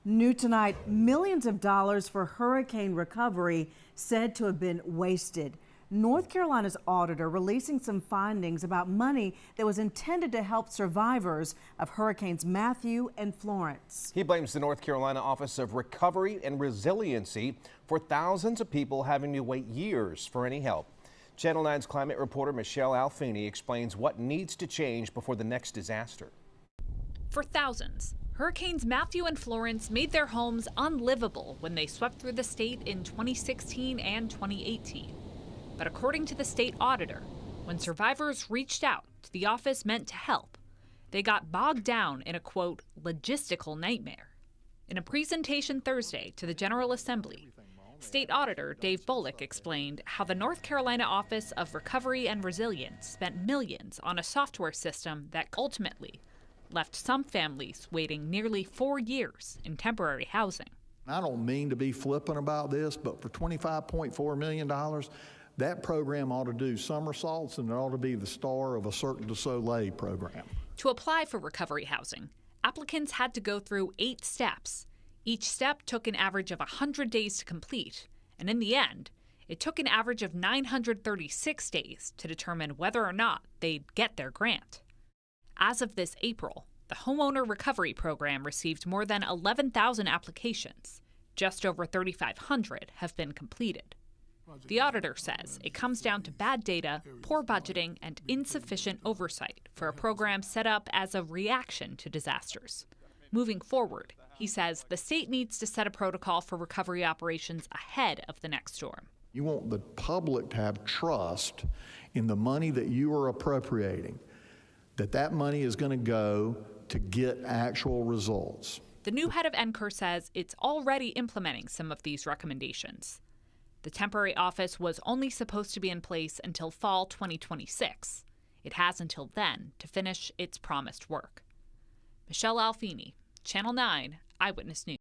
New tonight, millions of dollars for hurricane recovery said to have been wasted. North Carolina's auditor releasing some findings about money that was intended to help survivors of Hurricanes Matthew and Florence. He blames the North Carolina Office of Recovery and Resiliency for thousands of people having to wait years for any help. Channel 9's climate reporter Michelle Alfini explains what needs to change before the next disaster. For thousands, Hurricanes Matthew and Florence made their homes unlivable when they swept through the state in 2016 and 2018. But according to the state auditor, when survivors reached out to the office meant to help, they got bogged down in a, quote, logistical nightmare. In a presentation Thursday to the General Assembly, State Auditor Dave Boliek explained how the North Carolina Office of Recovery and Resilience spent millions on a software system that ultimately left some families waiting nearly 4 years in temporary housing. I don't mean to be flippant about this, but for $25.4 million, that program ought to do somersaults, and it ought to be the star of a Cirque du Soleil program. To apply for recovery housing, applicants had to go through 8 steps. Each step took an average of 100 days to complete, and in the end, it took an average of 936 days to determine whether or not they'd get their grant. As of this April, the Homeowner Recovery Program received more than 11,000 applications. Just over 3,500 have been completed. The auditor says it comes down to bad data, poor budgeting, and insufficient oversight for a program set up as a reaction to disasters. Moving forward, he says the state needs to set a protocol for recovery operations ahead of the next storm. You want the public to have trust in the money that you are appropriating, that money is going to go to get actual results. The new head of NCR says it's already implementing some of these recommendations. The temporary office was only supposed to be in place until fall 2026. It has until then to finish its promised work. Michelle Alfini, Channel 9 Eyewitness News.